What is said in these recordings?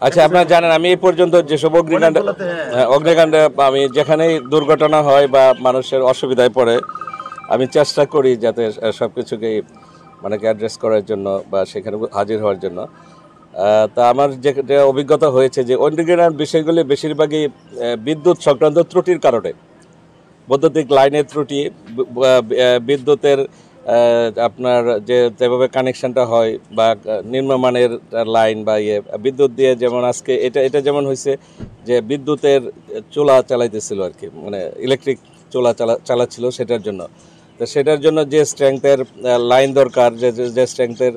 আচ্ছা, আপনারা জানেন আমি এই পর্যন্ত যেসব অগ্নিকাণ্ডে আমি যেখানেই দুর্ঘটনা হয় বা মানুষের অসুবিধায় পড়ে আমি চেষ্টা করি যাতে সবকিছুকেই মানে অ্যাড্রেস করার জন্য বা সেখানে হাজির হওয়ার জন্য। তা আমার যে অভিজ্ঞতা হয়েছে যে অগ্নিকাণ্ডের বিষয়গুলি বেশিরভাগই বিদ্যুৎ সংক্রান্ত ত্রুটির কারণে, বৈদ্যুতিক লাইনের ত্রুটি, বিদ্যুতের আপনার যেভাবে কানেকশনটা হয় বা নিম্নমানের লাইন বা বিদ্যুৎ দিয়ে, যেমন আজকে এটা যেমন হয়েছে যে বিদ্যুতের চুলা চালাইতেছিল আর কি, মানে ইলেকট্রিক চুলা চালাচ্ছিল সেটার জন্য। তো সেটার জন্য যে স্ট্রেংথের লাইন দরকার, যে স্ট্রেংথের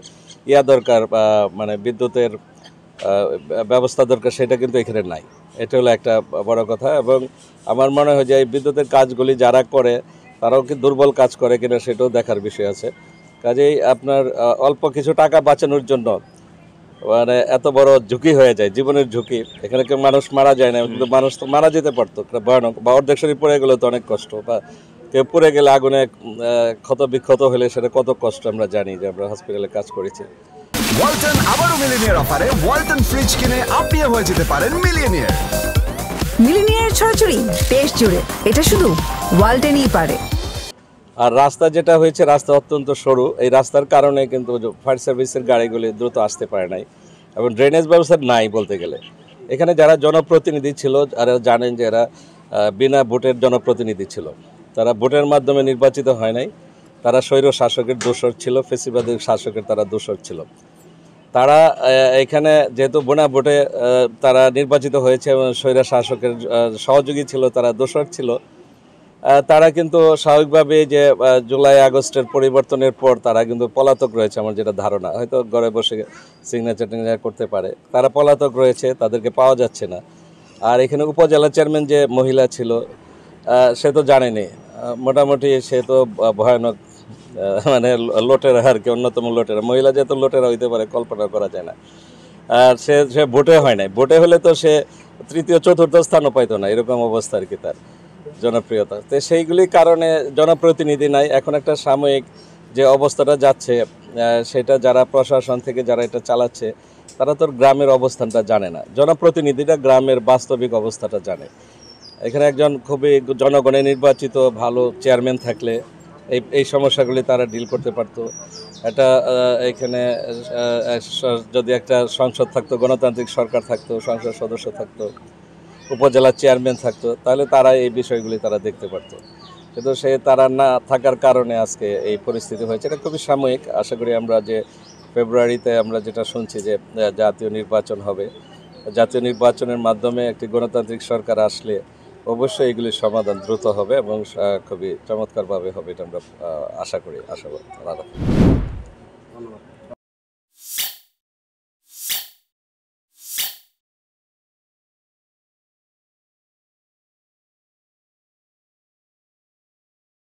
দরকার বা মানে বিদ্যুতের ব্যবস্থা দরকার, সেটা কিন্তু এখানে নাই। এটা হলো একটা বড় কথা। এবং আমার মনে হয় যে এই বিদ্যুতের কাজগুলি যারা করে তারাও কি দুর্বল কাজ করে কিনা সেটাও দেখার বিষয় আছে। কাজেই আপনার অল্প কিছু টাকা বাঁচানোর জন্য মানে এত বড় ঝুঁকি হয়ে যায়, জীবনের ঝুঁকি। এখানে কেউ মানুষ মারা যায় না, কিন্তু মানুষ তো মারা যেতে পারতো, ভয়ানক। বা অর্ধেক শরীর পড়ে গেলে তো অনেক কষ্ট, বা কেউ পড়ে গেলে আগুনে ক্ষত বিক্ষত হলে সেটা কত কষ্ট আমরা জানি, যে আমরা হসপিটালে কাজ করেছি। ওয়ালটন আবারও মিলিনিয়ার অফারে ওয়ালটন ফ্রিজ কিনে আপনিও হয়ে যেতে পারেন মিলিয়নিয়ার। মিলিনিয়ার ছড়াছড়ি দেশ জুড়ে, এটা শুধু ওয়ালটনই পারে। আর রাস্তা যেটা হয়েছে, রাস্তা অত্যন্ত সরু। এই রাস্তার কারণে কিন্তু ফায়ার সার্ভিসের গাড়িগুলি দ্রুত আসতে পারে নাই, এবং ড্রেনেজ ব্যবস্থা নাই বলতে গেলে। এখানে যারা জনপ্রতিনিধি ছিল, আর জানেন যে এরা বিনা ভোটের জনপ্রতিনিধি ছিল, তারা ভোটের মাধ্যমে নির্বাচিত হয় নাই, তারা স্বৈর শাসকের দোসর ছিল, ফেসিবাদী শাসকের তারা দোসর ছিল। তারা এখানে যেহেতু বিনা ভোটে তারা নির্বাচিত হয়েছে এবং স্বৈর শাসকের সহযোগী ছিল, তারা দোসর ছিল। তারা কিন্তু স্বাভাবিকভাবে যে জুলাই আগস্টের পরিবর্তনের পর তারা কিন্তু পলাতক রয়েছে, আমার যেটা ধারণা। হয়তো ঘরে বসে সিগনেচার করতে পারে, তারা পলাতক রয়েছে, তাদেরকে পাওয়া যাচ্ছে না। আর এখানে উপজেলা চেয়ারম্যান যে মহিলা ছিল, সে তো জানেনি, মোটামুটি সে তো ভয়ানক মানে লোটেরা আর কি, অন্যতম লোটেরা। মহিলা যেহেতু লোটেরা হইতে পারে কল্পনা করা যায় না। আর সে ভোটে হয় নাই, ভোটে হলে তো সে তৃতীয় চতুর্থ স্থানও পাইতো না, এরকম অবস্থা আর কি তার জনপ্রিয়তা। তো সেইগুলির কারণে জনপ্রতিনিধি নাই। এখন একটা সাময়িক যে অবস্থাটা যাচ্ছে, সেটা যারা প্রশাসন থেকে যারা এটা চালাচ্ছে, তারা তো গ্রামের অবস্থানটা জানে না। জনপ্রতিনিধিরা গ্রামের বাস্তবিক অবস্থাটা জানে। এখানে একজন খুবই জনগণের নির্বাচিত ভালো চেয়ারম্যান থাকলে এই সমস্যাগুলি তারা ডিল করতে পারতো। এটা এখানে যদি একটা সংসদ থাকতো, গণতান্ত্রিক সরকার থাকতো, সংসদ সদস্য থাকতো, উপজেলা চেয়ারম্যান থাকতো, তাহলে তারা এই বিষয়গুলি তারা দেখতে পারতো। কিন্তু তারা না থাকার কারণে আজকে এই পরিস্থিতি হয়েছে। এটা খুবই সাময়িক। আশা করি আমরা যে ফেব্রুয়ারিতে আমরা যেটা শুনছি যে জাতীয় নির্বাচন হবে, জাতীয় নির্বাচনের মাধ্যমে একটি গণতান্ত্রিক সরকার আসলে অবশ্যই এগুলির সমাধান দ্রুত হবে এবং খুবই চমৎকারভাবে হবে, এটা আমরা আশা করি, আশাবাদ। ধন্যবাদ।